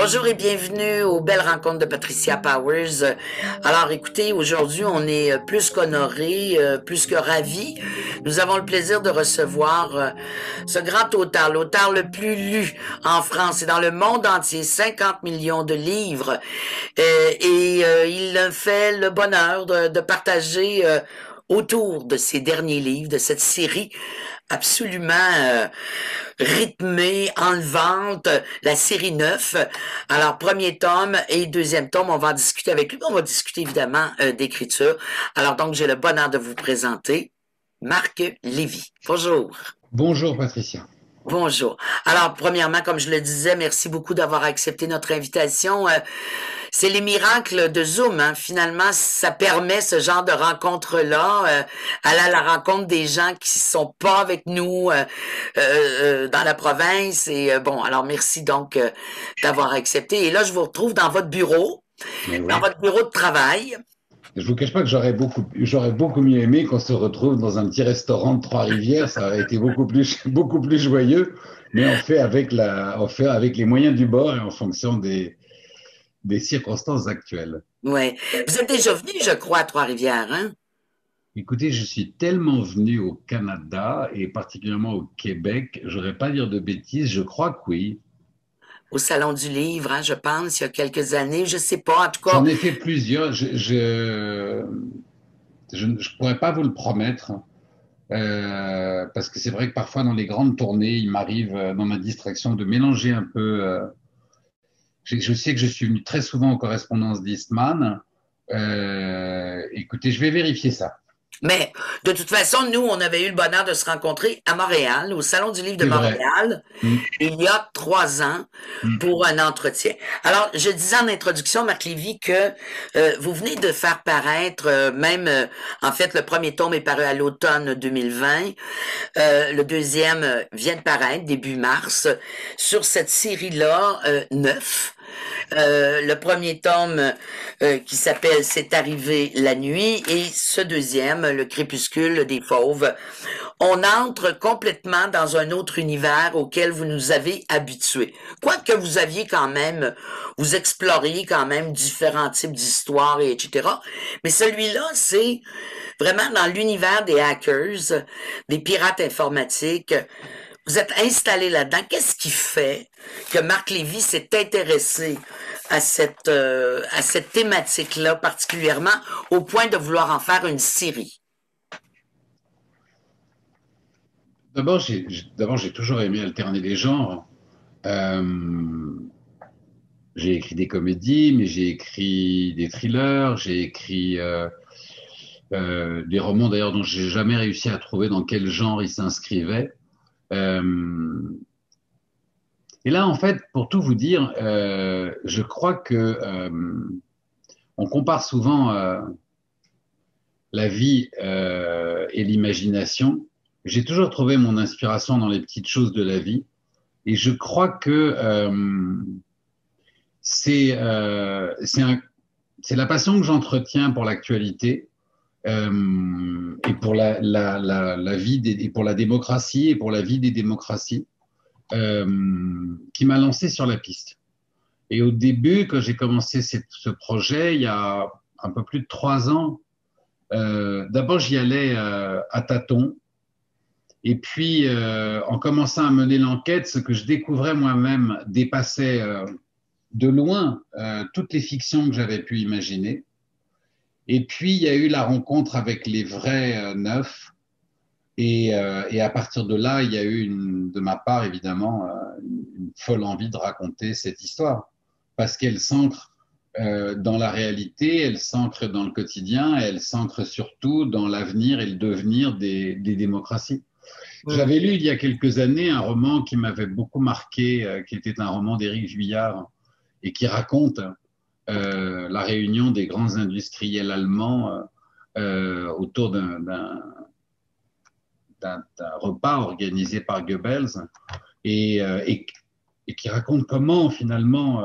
Bonjour et bienvenue aux belles rencontres de Patricia Powers. Alors écoutez, aujourd'hui on est plus qu'honorés, plus que ravis. Nous avons le plaisir de recevoir ce grand auteur, l'auteur le plus lu en France et dans le monde entier, 50 millions de livres. Il fait le bonheur de partager autour de ses derniers livres, de cette série absolument rythmée, enlevante, la série 9. Alors, premier tome et deuxième tome, on va en discuter avec lui. On va discuter évidemment d'écriture. Alors, donc, j'ai le bonheur de vous présenter Marc Lévy. Bonjour. Bonjour Patricia. Bonjour. Alors, premièrement, comme je le disais, merci beaucoup d'avoir accepté notre invitation. C'est les miracles de Zoom, hein. Finalement, ça permet ce genre de rencontre-là, aller à la rencontre des gens qui sont pas avec nous dans la province. Et bon, alors merci donc d'avoir accepté. Et là, je vous retrouve dans votre bureau, Mais dans oui. votre bureau de travail. Je vous cache pas que j'aurais beaucoup mieux aimé qu'on se retrouve dans un petit restaurant de Trois-Rivières. Ça aurait été beaucoup plus joyeux. Mais on fait avec les moyens du bord et en fonction des circonstances actuelles. Ouais. Vous êtes déjà venu, je crois, à Trois-Rivières, hein? Écoutez, je suis tellement venu au Canada et particulièrement au Québec, j'aurais pas dire de bêtises, je crois que oui. Au Salon du Livre, hein, je pense, il y a quelques années. Je sais pas, en tout cas. J'en ai fait plusieurs. Je ne pourrais pas vous le promettre. Parce que c'est vrai que parfois dans les grandes tournées, il m'arrive dans ma distraction de mélanger un peu. Je sais que je suis venu très souvent aux correspondances d'Eastman. Écoutez, je vais vérifier ça. Mais de toute façon, nous, on avait eu le bonheur de se rencontrer à Montréal, au Salon du Livre de C'est vrai. Montréal, Mm, il y a 3 ans, mm. pour un entretien. Alors, je disais en introduction, Marc Lévy, que vous venez de faire paraître, en fait, le premier tome est paru à l'automne 2020, le deuxième vient de paraître, début mars, sur cette série-là, 9. Le premier tome qui s'appelle C'est arrivé la nuit et ce deuxième, Le crépuscule des fauves. On entre complètement dans un autre univers auquel vous nous avez habitués. Quoique vous aviez quand même, vous exploriez quand même différents types d'histoires et etc. Mais celui-là, c'est vraiment dans l'univers des hackers, des pirates informatiques. Vous êtes installé là-dedans. Qu'est-ce qui fait que Marc Lévy s'est intéressé à cette thématique-là particulièrement au point de vouloir en faire une série? D'abord, j'ai toujours aimé alterner les genres. Euh, j'ai écrit des comédies, mais j'ai écrit des thrillers, j'ai écrit des romans d'ailleurs dont j'ai jamais réussi à trouver dans quel genre ils s'inscrivaient. Euh, et là, en fait, pour tout vous dire, je crois que on compare souvent la vie et l'imagination. J'ai toujours trouvé mon inspiration dans les petites choses de la vie, et je crois que c'est c'est la passion que j'entretiens pour l'actualité et pour la vie et pour la démocratie et pour la vie des démocraties qui m'a lancé sur la piste. Et au début, quand j'ai commencé ce projet, il y a un peu plus de 3 ans, d'abord j'y allais à tâtons. Et puis, en commençant à mener l'enquête, ce que je découvrais moi-même dépassait de loin toutes les fictions que j'avais pu imaginer. Et puis, il y a eu la rencontre avec les vrais neufs. Et à partir de là, il y a eu de ma part, évidemment, une folle envie de raconter cette histoire. Parce qu'elle s'ancre dans la réalité, elle s'ancre dans le quotidien, et elle s'ancre surtout dans l'avenir et le devenir des démocraties. Hmm. J'avais lu il y a quelques années un roman qui m'avait beaucoup marqué, qui était un roman d'Éric Juillard et qui raconte la réunion des grands industriels allemands autour d'un repas organisé par Goebbels et, euh, et, et qui raconte comment finalement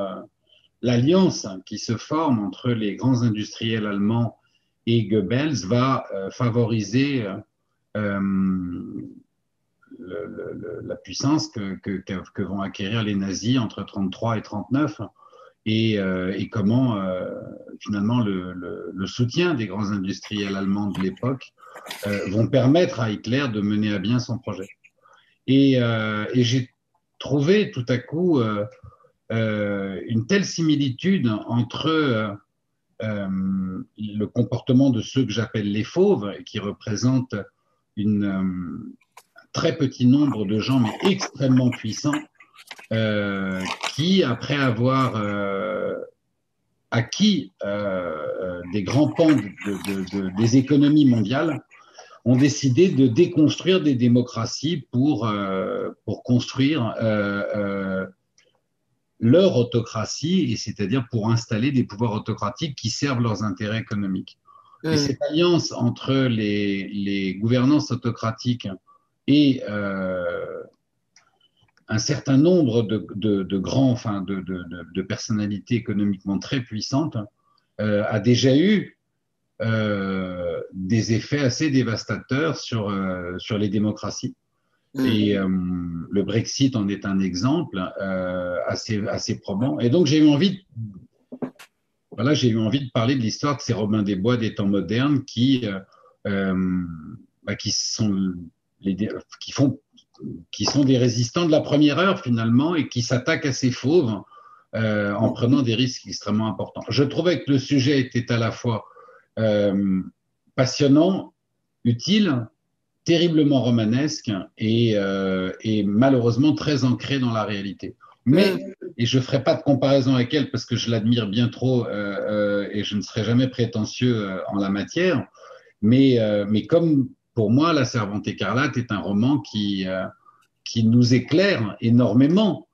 l'alliance qui se forme entre les grands industriels allemands et Goebbels va favoriser la puissance que vont acquérir les nazis entre 33 et 39. et comment finalement le soutien des grands industriels allemands de l'époque vont permettre à Hitler de mener à bien son projet. Et j'ai trouvé tout à coup une telle similitude entre le comportement de ceux que j'appelle les fauves, qui représentent un très petit nombre de gens, mais extrêmement puissants, qui, après avoir acquis des grands pans des économies mondiales, ont décidé de déconstruire des démocraties pour construire leur autocratie, et c'est-à-dire pour installer des pouvoirs autocratiques qui servent leurs intérêts économiques. Et cette alliance entre les gouvernances autocratiques et un certain nombre de personnalités économiquement très puissantes a déjà eu des effets assez dévastateurs sur les démocraties. Et le Brexit en est un exemple assez probant. Et donc j'ai eu envie de parler de l'histoire de ces Robins des Bois des temps modernes qui sont des résistants de la première heure finalement, et qui s'attaquent à ces fauves en prenant des risques extrêmement importants. Je trouvais que le sujet était à la fois passionnant, utile, terriblement romanesque et malheureusement très ancré dans la réalité. Mais, et je ne ferai pas de comparaison avec elle parce que je l'admire bien trop et je ne serai jamais prétentieux en la matière, mais comme pour moi, La Servante écarlate est un roman qui nous éclaire énormément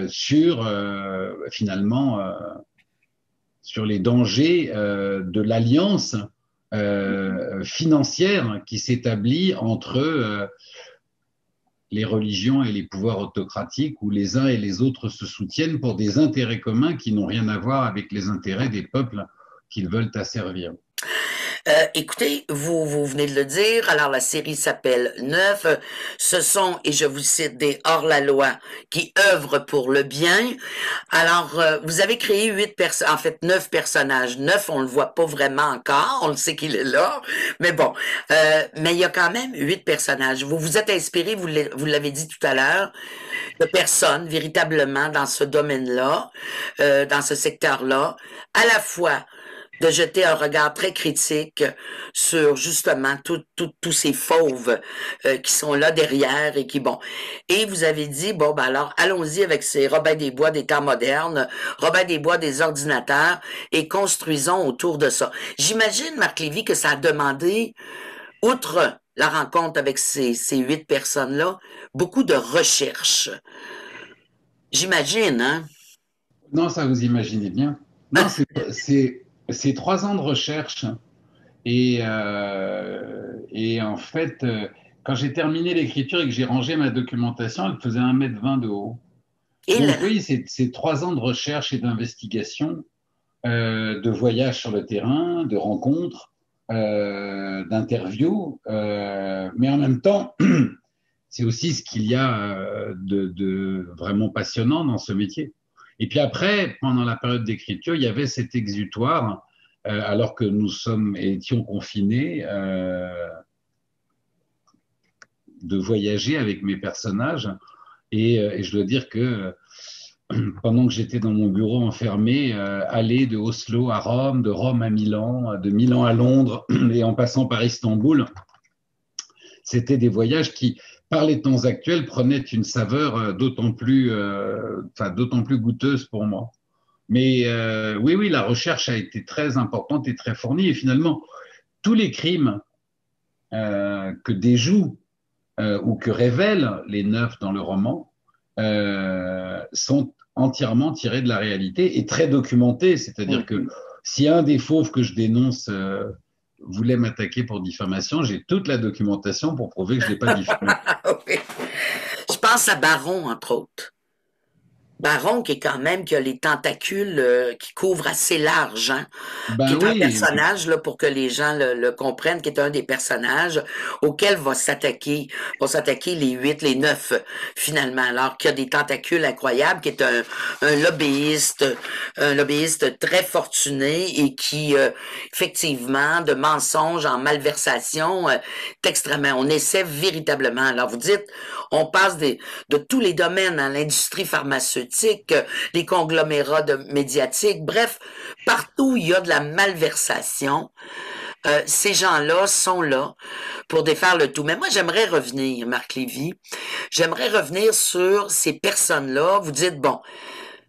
sur les dangers de l'alliance financière qui s'établit entre les religions et les pouvoirs autocratiques, où les uns et les autres se soutiennent pour des intérêts communs qui n'ont rien à voir avec les intérêts des peuples qu'ils veulent asservir. Écoutez, vous venez de le dire, alors la série s'appelle Neuf. Ce sont, et je vous cite, des hors-la-loi qui œuvrent pour le bien. Alors, vous avez créé 9 personnages. 9, on le voit pas vraiment encore, on le sait qu'il est là, mais bon. Mais il y a quand même 8 personnages. Vous vous êtes inspiré, vous l'avez dit tout à l'heure, de personnes véritablement dans ce domaine-là, dans ce secteur-là, à la fois de jeter un regard très critique sur justement tous ces fauves qui sont là derrière et qui, bon. Et vous avez dit, bon, ben alors, allons-y avec ces Robin des Bois des temps modernes, Robin des Bois des ordinateurs, et construisons autour de ça. J'imagine, Marc Lévy, que ça a demandé, outre la rencontre avec ces 8 personnes-là, beaucoup de recherche. J'imagine, hein? Non, ça vous imaginez bien. Non, c'est 3 ans de recherche. Et en fait, quand j'ai terminé l'écriture et que j'ai rangé ma documentation, elle faisait 1,20 m de haut. Et donc oui, c'est 3 ans de recherche et d'investigation, de voyages sur le terrain, de rencontres, d'interviews, mais en même temps, c'est aussi ce qu'il y a de vraiment passionnant dans ce métier. Et puis après, pendant la période d'écriture, il y avait cet exutoire, alors que nous étions confinés, de voyager avec mes personnages. Et je dois dire que pendant que j'étais dans mon bureau enfermé, aller de Oslo à Rome, de Rome à Milan, de Milan à Londres, et en passant par Istanbul, c'était des voyages qui, par les temps actuels, prenaient une saveur d'autant plus goûteuse pour moi. Mais oui, la recherche a été très importante et très fournie. Et finalement, tous les crimes que déjouent ou que révèlent les 9 dans le roman sont entièrement tirés de la réalité et très documentés. C'est-à-dire que si un des fauves que je dénonce voulait m'attaquer pour diffamation, j'ai toute la documentation pour prouver que je ne l'ai pas diffamé. Oui. Je pense à Baron, entre autres. Baron, qui est quand même, qui a les tentacules qui couvrent assez large, hein, qui Ben est un oui, personnage, là, pour que les gens le comprennent, qui est un des personnages auxquels vont s'attaquer les 8, les 9, finalement, alors qu'il a des tentacules incroyables, qui est un lobbyiste très fortuné et qui, effectivement, de mensonges en malversation, est extrêmement, on essaie véritablement. Alors, vous dites, on passe de tous les domaines, hein, l'industrie pharmaceutique, les conglomérats médiatiques, bref, partout où il y a de la malversation, ces gens-là sont là pour défaire le tout. Mais moi, j'aimerais revenir, Marc Lévy, j'aimerais revenir sur ces personnes-là. Vous dites, bon,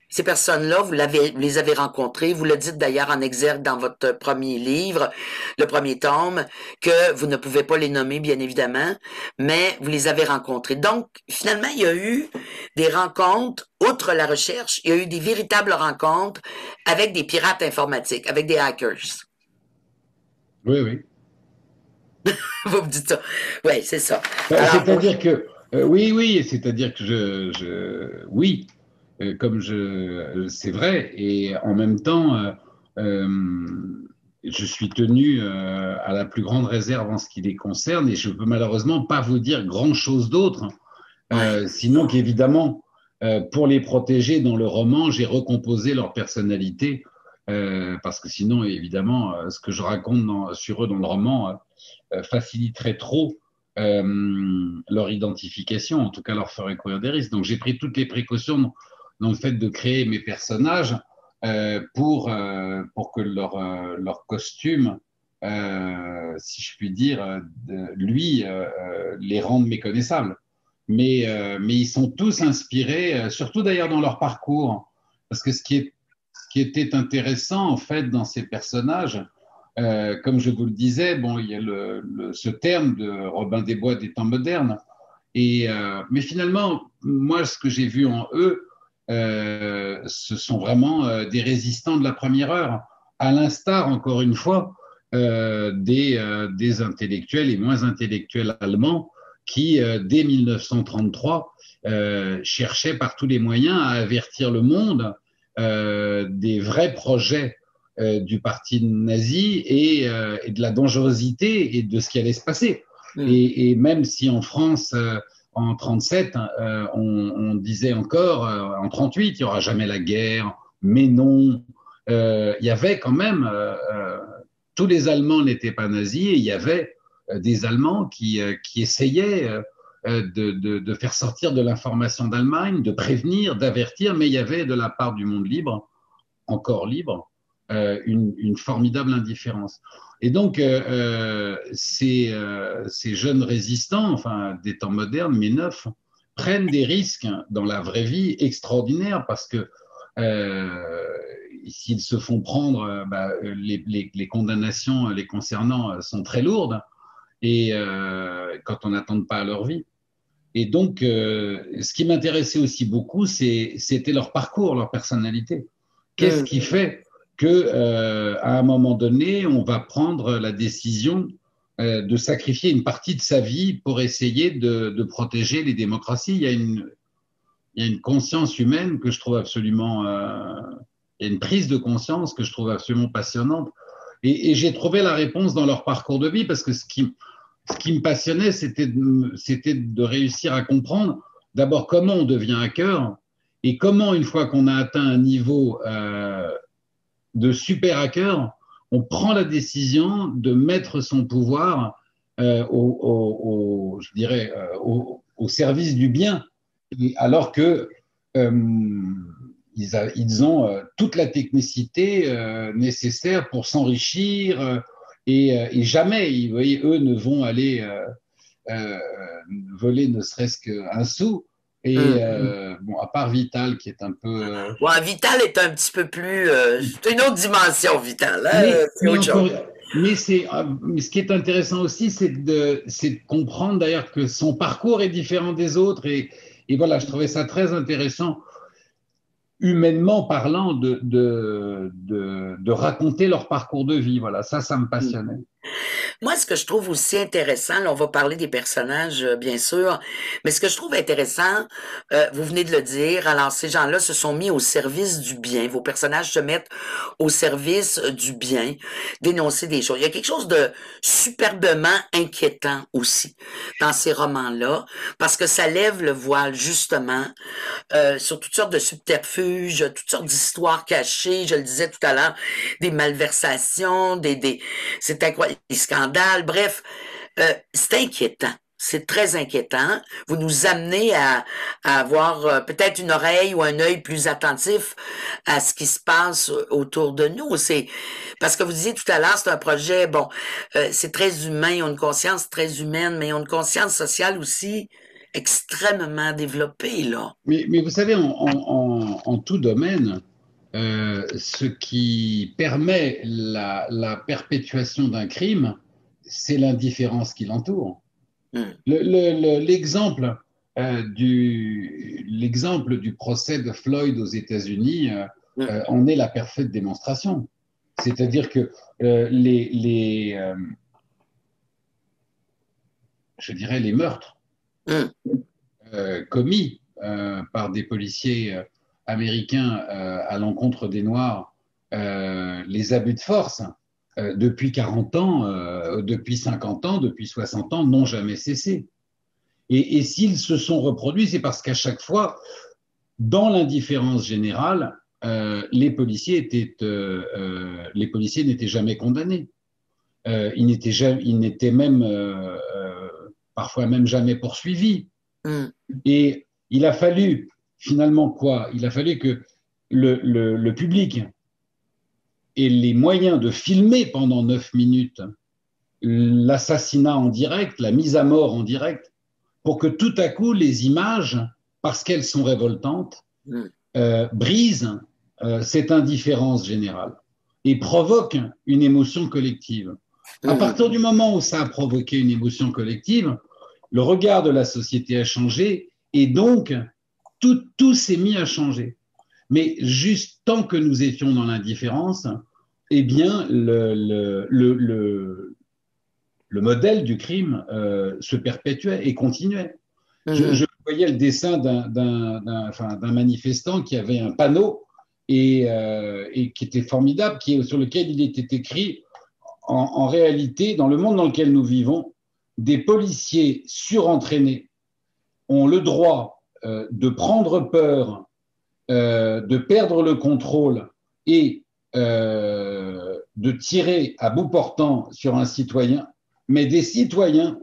ces personnes-là, vous les avez rencontrées, vous le dites d'ailleurs en exergue dans votre premier livre, le premier tome, que vous ne pouvez pas les nommer, bien évidemment, mais vous les avez rencontrées. Donc, finalement, il y a eu des rencontres, outre la recherche, il y a eu des véritables rencontres avec des pirates informatiques, avec des hackers. oui, oui. Vous me dites ça. Oui, c'est ça. Ben, Alors, c'est-à-dire que, oui, oui, c'est-à-dire que oui, c'est vrai, et en même temps, je suis tenu à la plus grande réserve en ce qui les concerne, et je peux malheureusement pas vous dire grand-chose d'autre, ouais. sinon qu'évidemment, pour les protéger dans le roman, j'ai recomposé leur personnalité, parce que sinon, évidemment, ce que je raconte sur eux dans le roman faciliterait trop leur identification, en tout cas leur ferait courir des risques. Donc j'ai pris toutes les précautions dans le fait de créer mes personnages pour que leur costume, si je puis dire, lui, les rende méconnaissables. Mais ils sont tous inspirés, surtout d'ailleurs dans leur parcours, parce que ce qui était intéressant en fait dans ces personnages, comme je vous le disais, bon, il y a ce terme de Robin des Bois des temps modernes. Mais finalement, moi, ce que j'ai vu en eux, ce sont vraiment des résistants de la première heure, à l'instar, encore une fois, des intellectuels et moins intellectuels allemands qui, dès 1933, cherchaient par tous les moyens à avertir le monde des vrais projets du parti nazi et de la dangerosité et de ce qui allait se passer. Et même si en France, en 37, on disait encore, en 38, il n'y aura jamais la guerre, mais non, il y avait quand même, tous les Allemands n'étaient pas nazis et il y avait des Allemands qui essayaient de faire sortir de l'information d'Allemagne, de prévenir, d'avertir, mais il y avait de la part du monde libre, encore libre, une formidable indifférence. Et donc, ces jeunes résistants, enfin des temps modernes, mais neufs, prennent des risques dans la vraie vie extraordinaires parce que s'ils se font prendre, les condamnations les concernant sont très lourdes et quand on n'attend pas à leur vie. Et donc, ce qui m'intéressait aussi beaucoup, c'était leur parcours, leur personnalité. Qu'est-ce qui fait que, à un moment donné, on va prendre la décision de sacrifier une partie de sa vie pour essayer de protéger les démocraties? Il y a une conscience humaine que je trouve absolument, il y a une prise de conscience que je trouve absolument passionnante. Et j'ai trouvé la réponse dans leur parcours de vie parce que ce qui me passionnait, c'était de réussir à comprendre d'abord comment on devient hacker et comment, une fois qu'on a atteint un niveau de super hacker, on prend la décision de mettre son pouvoir je dirais, au service du bien, alors que ils ont toute la technicité nécessaire pour s'enrichir et jamais, vous voyez, eux ne vont aller voler ne serait-ce qu'un sou. Et bon, à part Vital, qui est un peu. Ouais, Vital est un petit peu plus. C'est une autre dimension, Vital. Hein? C'est Mais autre chose. encore. Mais ce qui est intéressant aussi, c'est de comprendre d'ailleurs que son parcours est différent des autres. Et voilà, je trouvais ça très intéressant, humainement parlant, de raconter leur parcours de vie. Voilà, ça me passionnait. Moi, ce que je trouve aussi intéressant, là, on va parler des personnages, bien sûr, mais ce que je trouve intéressant, vous venez de le dire, alors ces gens-là se sont mis au service du bien. Vos personnages se mettent au service du bien, dénoncer des choses. Il y a quelque chose de superbement inquiétant aussi dans ces romans-là, parce que ça lève le voile justement sur toutes sortes de subterfuges, toutes sortes d'histoires cachées, je le disais tout à l'heure, des malversations, c'est incroyable, des scandales, bref, c'est inquiétant. C'est très inquiétant. Vous nous amenez à avoir peut-être une oreille ou un œil plus attentif à ce qui se passe autour de nous. C'est parce que vous disiez tout à l'heure, c'est un projet, bon, c'est très humain, ils ont une conscience très humaine, mais ils ont une conscience sociale aussi extrêmement développée, là. Mais vous savez, en tout domaine, ce qui permet la perpétuation d'un crime, c'est l'indifférence qui l'entoure. Hmm. L'exemple l'exemple du procès de Floyd aux États-Unis Hmm. en est la parfaite démonstration. C'est-à-dire que je dirais, les meurtres Hmm. commis par des policiers américains à l'encontre des Noirs, les abus de force, depuis 40 ans, depuis 50 ans, depuis 60 ans, n'ont jamais cessé. Et s'ils se sont reproduits, c'est parce qu'à chaque fois, dans l'indifférence générale, les policiers n'étaient jamais condamnés. Ils n'étaient même parfois même jamais poursuivis. Hmm. Et il a fallu finalement quoi? Il a fallu que le public ait les moyens de filmer pendant 9 minutes l'assassinat en direct, la mise à mort en direct, pour que tout à coup les images, parce qu'elles sont révoltantes, Hmm. brisent cette indifférence générale et provoquent une émotion collective. À Hmm. partir du moment où ça a provoqué une émotion collective, le regard de la société a changé et donc tout s'est mis à changer. Mais juste tant que nous étions dans l'indifférence, eh bien, le modèle du crime se perpétuait et continuait. Je Hmm. voyais le dessin d'un manifestant qui avait un panneau et qui était formidable, sur lequel il était écrit en réalité, dans le monde dans lequel nous vivons, des policiers surentraînés ont le droit de prendre peur, de perdre le contrôle et de tirer à bout portant sur un citoyen, mais des citoyens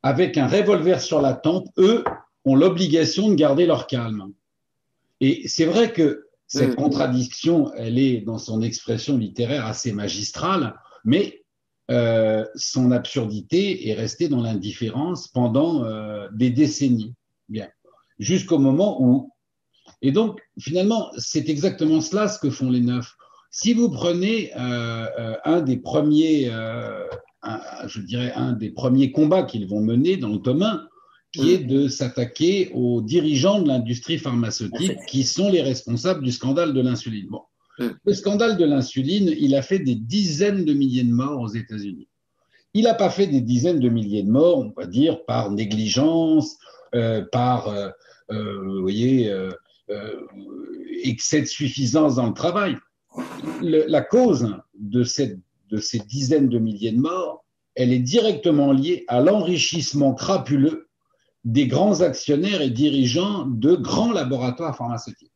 avec un revolver sur la tempe, eux, ont l'obligation de garder leur calme. Et c'est vrai que cette contradiction, elle est dans son expression littéraire assez magistrale, mais son absurdité est restée dans l'indifférence pendant des décennies. Bien. Jusqu'au moment où. Et donc, finalement, c'est exactement cela ce que font les neufs. Si vous prenez un des premiers, je dirais, un des premiers combats qu'ils vont mener dans le tome 1, qui est de s'attaquer aux dirigeants de l'industrie pharmaceutique qui sont les responsables du scandale de l'insuline. Bon. Le scandale de l'insuline, il a fait des dizaines de milliers de morts aux États-Unis. Il n'a pas fait des dizaines de milliers de morts, on va dire, par négligence, par, vous voyez, excès de suffisance dans le travail. La cause de ces dizaines de milliers de morts, elle est directement liée à l'enrichissement crapuleux des grands actionnaires et dirigeants de grands laboratoires pharmaceutiques,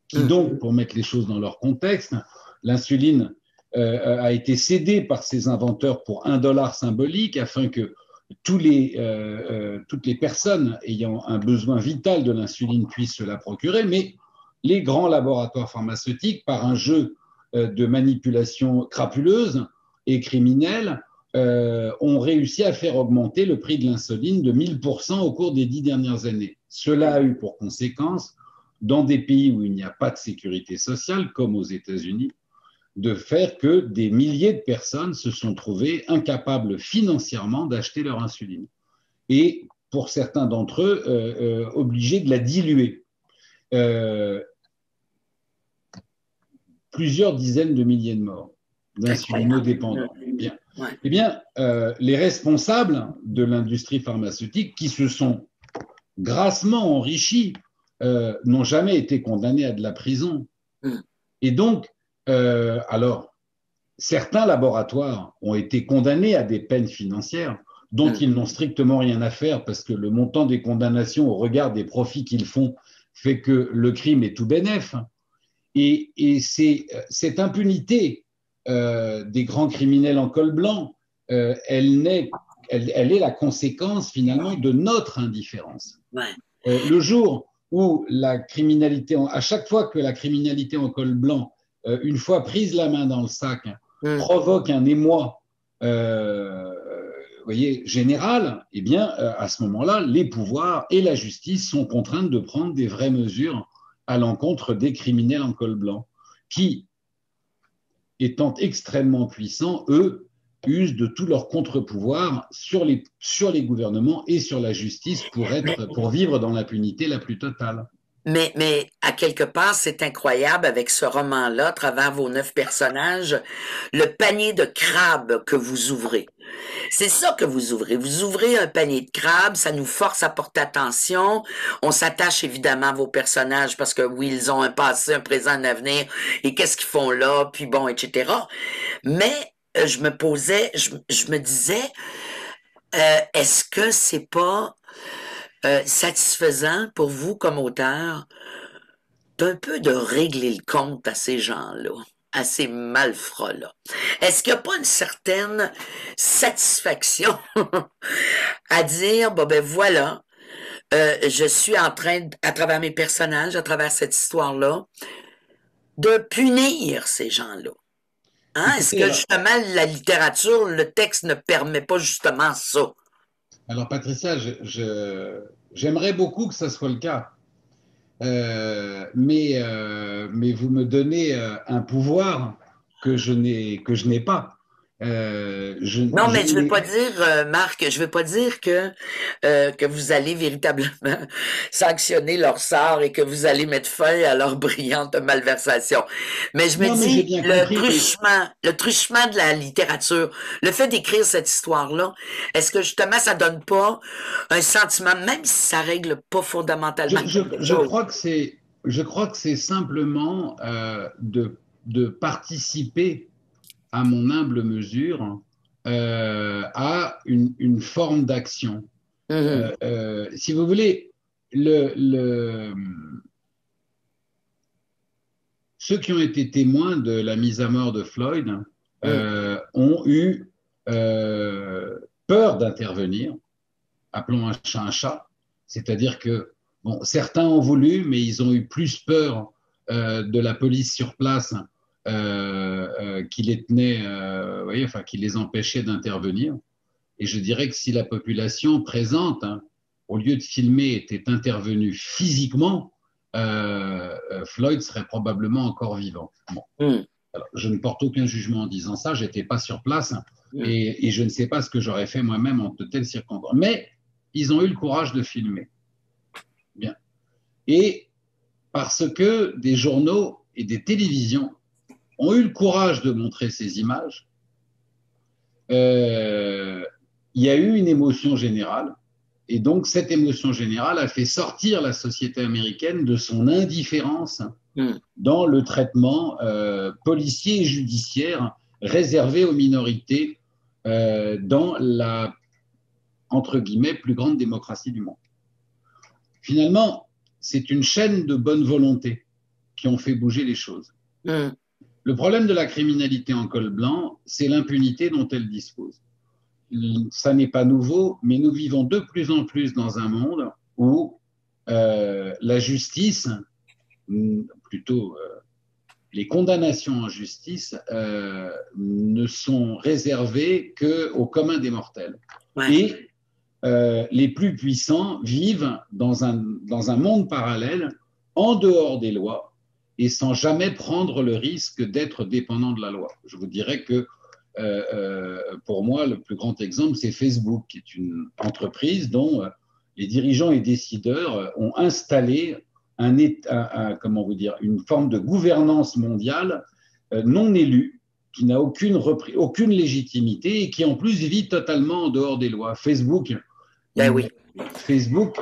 qui donc, pour mettre les choses dans leur contexte, l'insuline a été cédée par ses inventeurs pour $1 symbolique afin que toutes les personnes ayant un besoin vital de l'insuline puissent se la procurer, mais les grands laboratoires pharmaceutiques, par un jeu de manipulation crapuleuse et criminelle, ont réussi à faire augmenter le prix de l'insuline de 1000% au cours des 10 dernières années. Cela a eu pour conséquence, dans des pays où il n'y a pas de sécurité sociale, comme aux États-Unis, de faire que des milliers de personnes se sont trouvées incapables financièrement d'acheter leur insuline. Et pour certains d'entre eux, obligés de la diluer. Plusieurs dizaines de milliers de morts. d'insulinodépendants. Bien. Ouais. Eh bien, les responsables de l'industrie pharmaceutique qui se sont grassement enrichis n'ont jamais été condamnés à de la prison. Mm. Et donc, alors, certains laboratoires ont été condamnés à des peines financières dont ils n'ont strictement rien à faire parce que le montant des condamnations au regard des profits qu'ils font fait que le crime est tout bénef. Et c'est cette impunité des grands criminels en col blanc, elle est la conséquence finalement de notre indifférence. Ouais. Le jour où la criminalité, à chaque fois que la criminalité en col blanc, une fois prise la main dans le sac, provoque un émoi voyez, général, eh bien, à ce moment-là, les pouvoirs et la justice sont contraints de prendre des vraies mesures à l'encontre des criminels en col blanc, qui, étant extrêmement puissants, eux, usent de tout leur contre-pouvoir sur les gouvernements et sur la justice pour vivre dans l'impunité la plus totale. Mais à quelque part, c'est incroyable avec ce roman-là, à travers vos 9 personnages, le panier de crabes que vous ouvrez. C'est ça que vous ouvrez. Vous ouvrez un panier de crabes, ça nous force à porter attention. On s'attache évidemment à vos personnages parce que oui, ils ont un passé, un présent, un avenir, et qu'est-ce qu'ils font là, puis bon, etc. Mais je me disais, est-ce que c'est pas satisfaisant pour vous comme auteur d'un peu de régler le compte à ces gens-là, à ces malfrats-là? Est-ce qu'il n'y a pas une certaine satisfaction à dire, bon ben voilà, je suis en train, à travers mes personnages, à travers cette histoire-là, de punir ces gens-là? Hein? Est-ce que justement la littérature, le texte ne permet pas justement ça? Alors Patricia, j'aimerais beaucoup que ça soit le cas. Mais vous me donnez un pouvoir que je n'ai pas. Non, mais je veux pas dire, Marc, je veux pas dire que vous allez véritablement sanctionner leur sort et que vous allez mettre fin à leur brillante malversation. Mais je me dis, le truchement de la littérature, le fait d'écrire cette histoire-là, est-ce que justement ça donne pas un sentiment, même si ça règle pas fondamentalement quelque chose? Je crois que c'est simplement de participer à mon humble mesure, à une forme d'action. Si vous voulez, ceux qui ont été témoins de la mise à mort de Floyd ont eu peur d'intervenir, appelons un chat, c'est-à-dire que bon, certains ont voulu, mais ils ont eu plus peur de la police sur place qui les tenait, voyez, enfin, qui les empêchait d'intervenir. Et je dirais que si la population présente, au lieu de filmer, était intervenue physiquement, Floyd serait probablement encore vivant. Bon. Alors, je ne porte aucun jugement en disant ça, je n'étais pas sur place et je ne sais pas ce que j'aurais fait moi-même en de telles circonstances. Mais ils ont eu le courage de filmer. Bien. Et parce que des journaux et des télévisions ont eu le courage de montrer ces images, il y a eu une émotion générale. Et donc, cette émotion générale a fait sortir la société américaine de son indifférence dans le traitement policier et judiciaire réservé aux minorités dans la, entre guillemets, plus grande démocratie du monde. Finalement, c'est une chaîne de bonne volonté qui ont fait bouger les choses. Le problème de la criminalité en col blanc, c'est l'impunité dont elle dispose. Ça n'est pas nouveau, mais nous vivons de plus en plus dans un monde où la justice, plutôt les condamnations en justice, ne sont réservées qu'au commun des mortels. Et les plus puissants vivent dans un monde parallèle, en dehors des lois, et sans jamais prendre le risque d'être dépendant de la loi. Je vous dirais que pour moi, le plus grand exemple, c'est Facebook, qui est une entreprise dont les dirigeants et décideurs ont installé comment vous dire, une forme de gouvernance mondiale non élue, qui n'a aucune légitimité et qui en plus vit totalement en dehors des lois. Ben oui. Facebook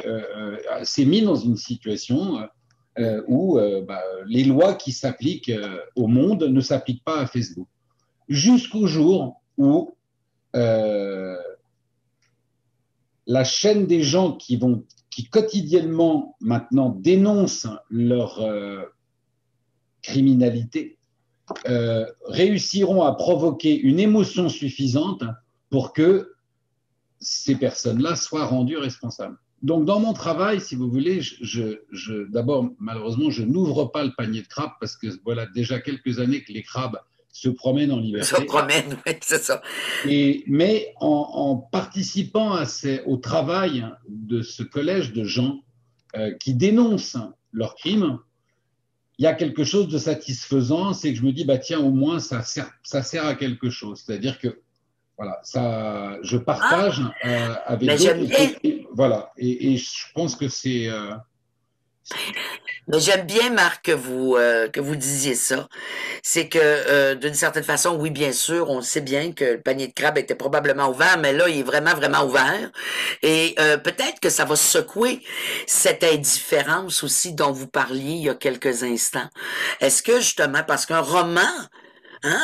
s'est mis dans une situation où les lois qui s'appliquent au monde ne s'appliquent pas à Facebook. Jusqu'au jour où la chaîne des gens qui quotidiennement maintenant dénoncent leur criminalité réussiront à provoquer une émotion suffisante pour que ces personnes-là soient rendues responsables. Donc, dans mon travail, si vous voulez, d'abord, malheureusement, je n'ouvre pas le panier de crabes parce que voilà déjà quelques années que les crabes se promènent en liberté. Se promènent, oui, c'est ça. Mais en participant au travail de ce collège de gens qui dénoncent leurs crimes, il y a quelque chose de satisfaisant, c'est que je me dis, bah tiens, au moins ça sert à quelque chose. C'est-à-dire que voilà, je partage avec mais d'autres. j'aime bien. Voilà, et je pense que c'est. Mais j'aime bien, Marc, que vous disiez ça. C'est que, d'une certaine façon, oui, bien sûr, on sait bien que le panier de crabe était probablement ouvert, mais là, il est vraiment, vraiment ouvert. Et peut-être que ça va secouer cette indifférence aussi dont vous parliez il y a quelques instants. Est-ce que, justement, parce qu'un roman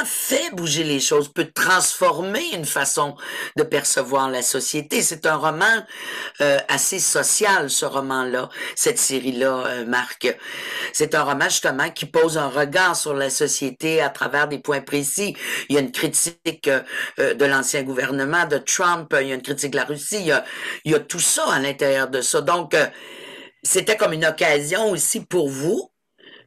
fait bouger les choses, peut transformer une façon de percevoir la société. C'est un roman assez social, ce roman-là, cette série-là, Marc. C'est un roman, justement, qui pose un regard sur la société à travers des points précis. Il y a une critique de l'ancien gouvernement, de Trump, il y a une critique de la Russie, il y a tout ça à l'intérieur de ça. Donc, c'était comme une occasion aussi pour vous,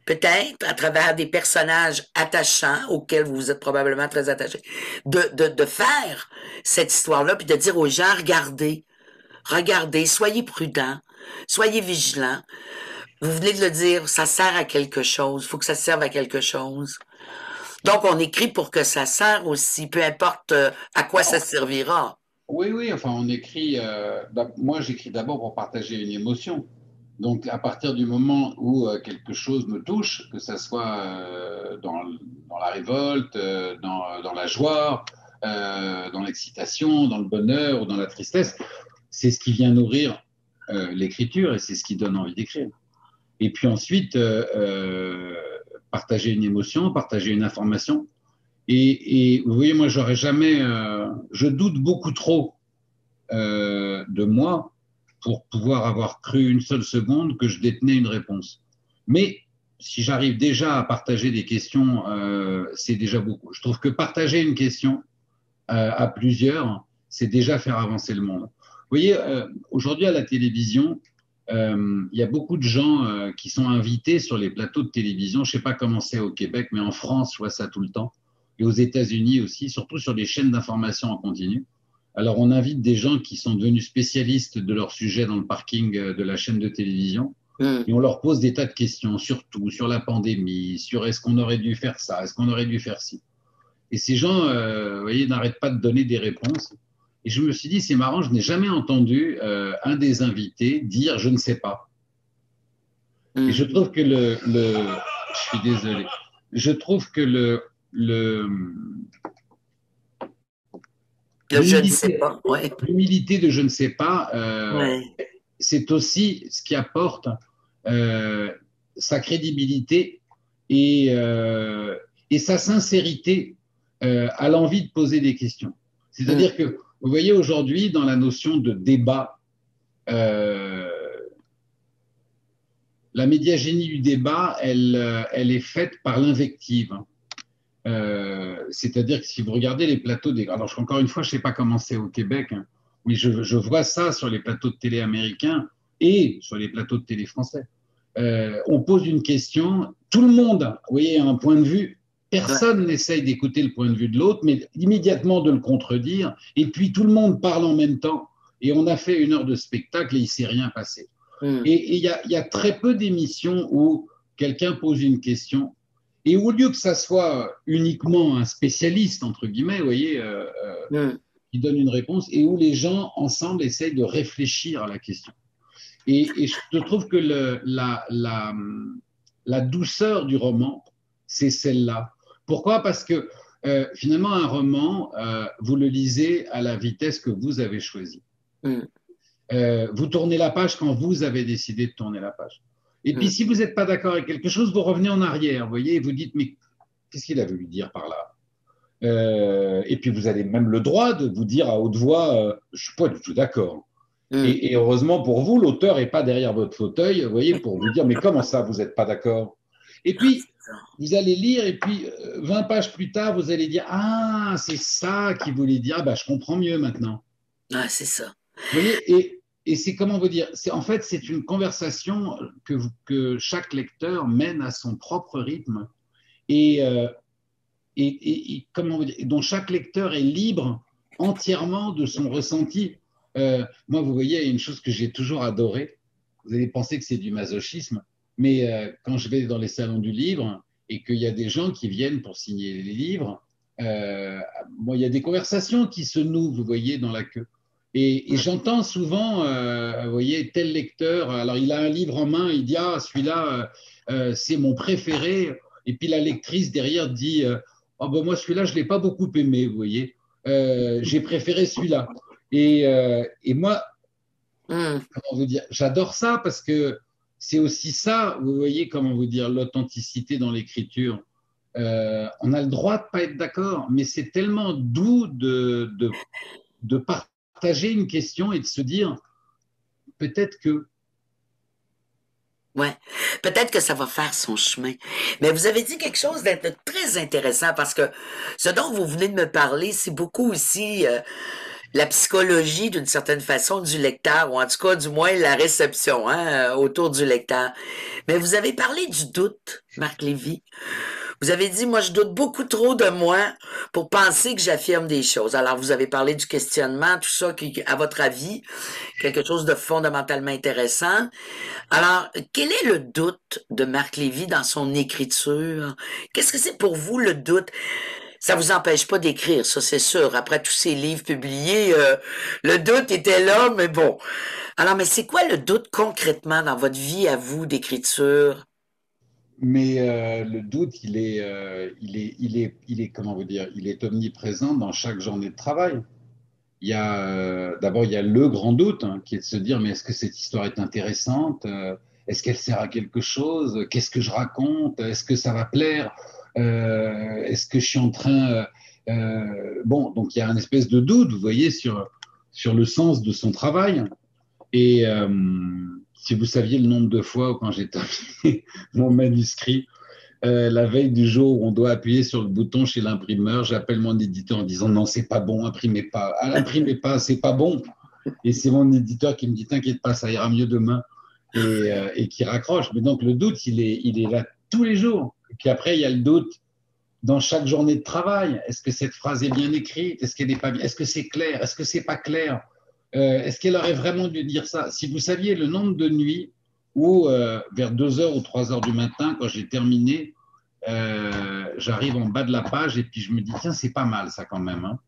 peut-être, à travers des personnages attachants, auxquels vous êtes probablement très attachés, de faire cette histoire-là, puis de dire aux gens, regardez, soyez prudents, soyez vigilants. Vous venez de le dire, ça sert à quelque chose, il faut que ça serve à quelque chose. Donc, on écrit pour que ça sert aussi, peu importe à quoi ça servira. Oui, enfin, on écrit. Moi, j'écris d'abord pour partager une émotion. Donc, à partir du moment où quelque chose me touche, que ça soit dans la révolte, dans la joie, dans l'excitation, dans le bonheur ou dans la tristesse, c'est ce qui vient nourrir l'écriture et c'est ce qui donne envie d'écrire. Et puis ensuite, partager une émotion, partager une information. Et vous voyez, moi, j'aurais jamais. Je doute beaucoup trop de moi pour pouvoir avoir cru une seule seconde que je détenais une réponse. Mais si j'arrive déjà à partager des questions, c'est déjà beaucoup. Je trouve que partager une question à plusieurs, c'est déjà faire avancer le monde. Vous voyez, aujourd'hui à la télévision, il y a beaucoup de gens qui sont invités sur les plateaux de télévision. Je ne sais pas comment c'est au Québec, mais en France, je vois ça tout le temps. Et aux États-Unis aussi, surtout sur les chaînes d'information en continu. Alors, on invite des gens qui sont devenus spécialistes de leur sujet dans le parking de la chaîne de télévision. Et on leur pose des tas de questions sur tout, sur la pandémie, sur est-ce qu'on aurait dû faire ça, est-ce qu'on aurait dû faire ci. Et ces gens, vous voyez, n'arrêtent pas de donner des réponses. Et je me suis dit, c'est marrant, je n'ai jamais entendu un des invités dire « je ne sais pas ». Et je trouve que je suis désolé, je trouve que je ne sais pas, ouais. L'humilité de je ne sais pas, Ouais. c'est aussi ce qui apporte sa crédibilité et sa sincérité à l'envie de poser des questions. C'est-à-dire que, vous voyez, aujourd'hui, dans la notion de débat, la médiagénie du débat, elle est faite par l'invective. C'est-à-dire que si vous regardez les plateaux des... Alors, encore une fois, je ne sais pas comment c'est au Québec, hein, mais je vois ça sur les plateaux de télé américains et sur les plateaux de télé français. On pose une question, tout le monde, vous voyez, a un point de vue, personne n'essaye d'écouter le point de vue de l'autre, mais immédiatement de le contredire, et puis tout le monde parle en même temps, et on a fait 1 heure de spectacle et il ne s'est rien passé. Et il y a très peu d'émissions où quelqu'un pose une question, et au lieu que ça soit uniquement un spécialiste, entre guillemets, vous voyez, qui donne une réponse, et où les gens, ensemble, essayent de réfléchir à la question. Et je trouve que la douceur du roman, c'est celle-là. Pourquoi ? Parce que finalement, un roman, vous le lisez à la vitesse que vous avez choisie. Mm. Vous tournez la page quand vous avez décidé de tourner la page. Et puis, Mm. si vous n'êtes pas d'accord avec quelque chose, vous revenez en arrière, vous voyez, et vous dites, mais qu'est-ce qu'il a voulu dire par là? Et puis, vous avez même le droit de vous dire à haute voix, je ne suis pas du tout d'accord. Mm. Et heureusement pour vous, l'auteur n'est pas derrière votre fauteuil, vous voyez, pour vous dire, mais comment ça, vous n'êtes pas d'accord? Et Ah, puis, c'est ça. vous allez lire, et puis 20 pages plus tard, vous allez dire, ah, c'est ça qu'il voulait dire, ah, bah, je comprends mieux maintenant. Ah, c'est ça. Vous voyez, et c'est comment vous dire, en fait, c'est une conversation que chaque lecteur mène à son propre rythme et, comment vous dire, dont chaque lecteur est libre entièrement de son ressenti. Moi, vous voyez, il y a une chose que j'ai toujours adorée. Vous allez penser que c'est du masochisme, mais quand je vais dans les salons du livre et qu'il y a des gens qui viennent pour signer les livres, bon, il y a des conversations qui se nouent, vous voyez, dans la queue. Et Mm. j'entends souvent, vous voyez, tel lecteur, alors il a un livre en main, il dit, ah, celui-là, c'est mon préféré. Et puis la lectrice derrière dit, oh, ben moi, celui-là, je ne l'ai pas beaucoup aimé, vous voyez. J'ai préféré celui-là. Et moi, Mm. comment vous dire, j'adore ça parce que c'est aussi ça, vous voyez, comment vous dire, l'authenticité dans l'écriture. On a le droit de ne pas être d'accord, mais c'est tellement doux de partager une question et de se dire, peut-être que, Ouais. Peut-être que ça va faire son chemin. Mais vous avez dit quelque chose d'être très intéressant parce que ce dont vous venez de me parler, c'est beaucoup aussi la psychologie d'une certaine façon du lecteur, ou en tout cas du moins la réception autour du lecteur. Mais vous avez parlé du doute, Marc Lévy. Vous avez dit, moi, je doute beaucoup trop de moi pour penser que j'affirme des choses. Alors, vous avez parlé du questionnement, tout ça, qui, à votre avis, quelque chose de fondamentalement intéressant. Alors, quel est le doute de Marc Lévy dans son écriture? Qu'est-ce que c'est pour vous le doute? Ça vous empêche pas d'écrire, ça c'est sûr. Après tous ces livres publiés, le doute était là, mais bon. Alors, mais c'est quoi le doute concrètement dans votre vie à vous d'écriture? mais le doute, il est, comment vous dire, il est omniprésent dans chaque journée de travail. D'abord, il y a le grand doute, hein, qui est de se dire, mais est-ce que cette histoire est intéressante? Est-ce qu'elle sert à quelque chose? Qu'est-ce que je raconte? Est-ce que ça va plaire? Est-ce que je suis en train... bon, donc il y a une espèce de doute, vous voyez, sur le sens de son travail. Et si vous saviez le nombre de fois où quand j'ai terminé mon manuscrit, la veille du jour où on doit appuyer sur le bouton chez l'imprimeur, j'appelle mon éditeur en disant non, c'est pas bon, imprimez pas. Ah, imprimez pas, c'est pas bon. Et c'est mon éditeur qui me dit t'inquiète pas, ça ira mieux demain et qui raccroche. Mais donc le doute, il est là tous les jours. Et puis après, il y a le doute dans chaque journée de travail. Est-ce que cette phrase est bien écrite? Est-ce qu'elle n'est pas bien? Est-ce que c'est clair? Est-ce que c'est pas clair? Est-ce qu'elle aurait vraiment dû dire ça? Si vous saviez le nombre de nuits où, vers 2 heures ou 3 heures du matin, quand j'ai terminé, j'arrive en bas de la page et puis je me dis, tiens, c'est pas mal ça quand même, hein.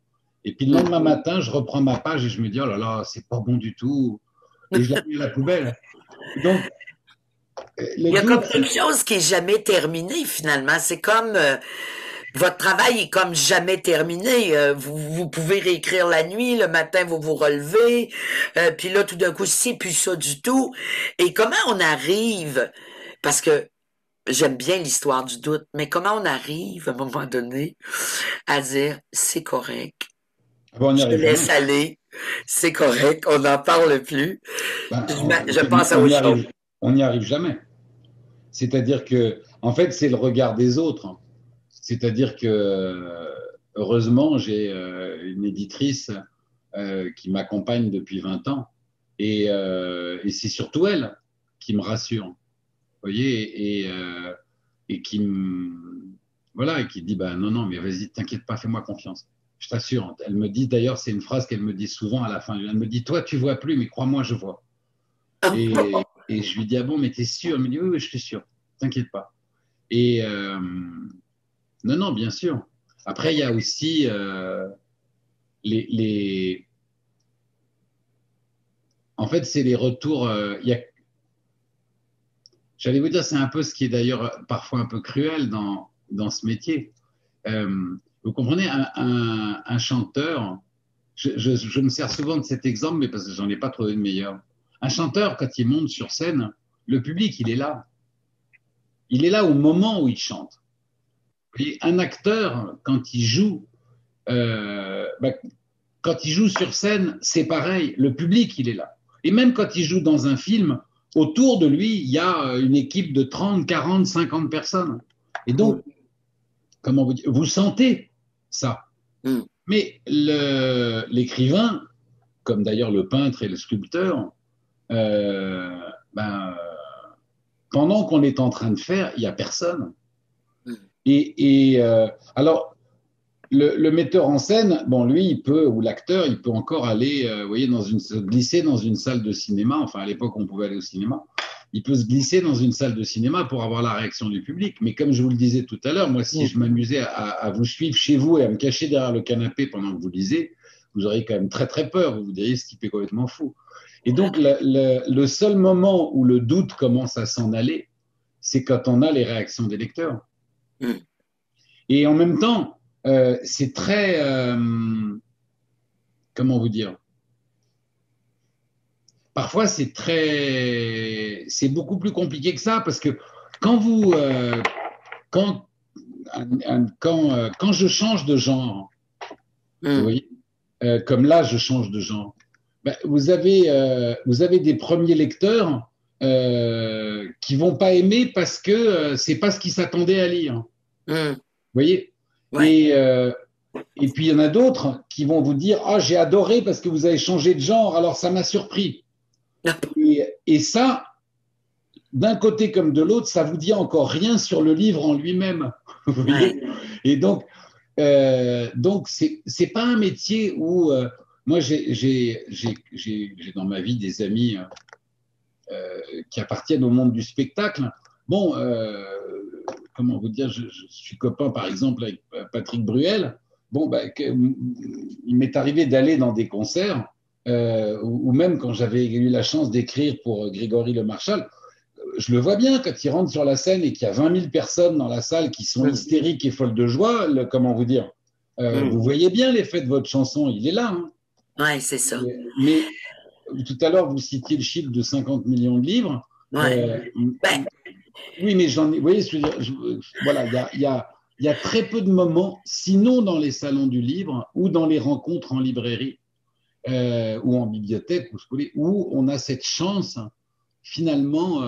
Et puis le lendemain matin, je reprends ma page et je me dis, oh là là, c'est pas bon du tout. Et je la mets à la poubelle. Donc, Il le y a comme doute, quelque chose qui est jamais terminé finalement. C'est comme votre travail est comme jamais terminé. Vous pouvez réécrire la nuit, le matin vous vous relevez, puis là tout d'un coup c'est plus ça du tout. Et comment on arrive, parce que j'aime bien l'histoire du doute, mais comment on arrive à un moment donné à dire c'est correct, bon, on n'y je te arrive laisse jamais. aller, c'est correct, on n'en parle plus, Ben, je passe à autre chose. on n'y arrive jamais. C'est-à-dire que, en fait, c'est le regard des autres, hein. C'est-à-dire que, heureusement, j'ai une éditrice qui m'accompagne depuis 20 ans. Et c'est surtout elle qui me rassure, vous voyez, et qui me, voilà, et qui dit, bah, non, non, mais vas-y, t'inquiète pas, fais-moi confiance. Je t'assure. Elle me dit, d'ailleurs, c'est une phrase qu'elle me dit souvent à la fin. Elle me dit, toi, tu vois plus, mais crois-moi, je vois. Et je lui dis, ah bon, mais t'es sûr? Elle me dit, oui, oui, je suis sûr. T'inquiète pas. Et non, non, bien sûr. Après, il y a aussi les... En fait, c'est les retours. J'allais vous dire, c'est un peu ce qui est d'ailleurs parfois un peu cruel dans ce métier. Vous comprenez, un chanteur, je me sers souvent de cet exemple, mais parce que j'en ai pas trouvé de meilleur. Un chanteur, quand il monte sur scène, le public, il est là. Il est là au moment où il chante. Et un acteur, quand il joue, bah, quand il joue sur scène, c'est pareil. Le public, il est là. Et même quand il joue dans un film, autour de lui, il y a une équipe de 30, 40, 50 personnes. Et donc, comment vous dire, vous sentez ça. Mais l'écrivain, comme d'ailleurs le peintre et le sculpteur, ben, pendant qu'on est en train de faire, il n'y a personne. Alors, le metteur en scène, bon, lui, il peut, ou l'acteur, il peut encore aller, vous voyez, glisser dans une salle de cinéma. Enfin, à l'époque, on pouvait aller au cinéma. Il peut se glisser dans une salle de cinéma pour avoir la réaction du public. Mais comme je vous le disais tout à l'heure, moi, si je m'amusais à vous suivre chez vous et à me cacher derrière le canapé pendant que vous lisez, vous auriez quand même très, très peur. Vous vous diriez, ce type est complètement fou. Et donc, le seul moment où le doute commence à s'en aller, c'est quand on a les réactions des lecteurs. Et en même temps, c'est très, comment vous dire, parfois c'est beaucoup plus compliqué que ça parce que quand quand je change de genre, vous voyez, comme là je change de genre, ben, vous avez des premiers lecteurs qui vont pas aimer parce que c'est pas ce qu'ils s'attendaient à lire. Vous voyez. Et puis, il y en a d'autres qui vont vous dire « Ah, j'ai adoré parce que vous avez changé de genre, alors ça m'a surpris. » Et ça, d'un côté comme de l'autre, ça vous dit encore rien sur le livre en lui-même. Vous voyez. Et donc c'est pas un métier où… moi, j'ai dans ma vie des amis qui appartiennent au monde du spectacle. Bon, comment vous dire, je suis copain, par exemple, avec Patrick Bruel. Bon, bah, il m'est arrivé d'aller dans des concerts, ou même quand j'avais eu la chance d'écrire pour Grégory Le Marchal, je le vois bien quand il rentre sur la scène et qu'il y a 20 000 personnes dans la salle qui sont hystériques et folles de joie, comment vous dire, vous voyez bien l'effet de votre chanson, il est là. Hein. Oui, c'est ça. Mais tout à l'heure, vous citiez le chiffre de 50 millions de livres. Oui, mais j'en ai. Vous voyez, voilà, il y a très peu de moments, sinon dans les salons du livre ou dans les rencontres en librairie ou en bibliothèque, où on a cette chance, finalement,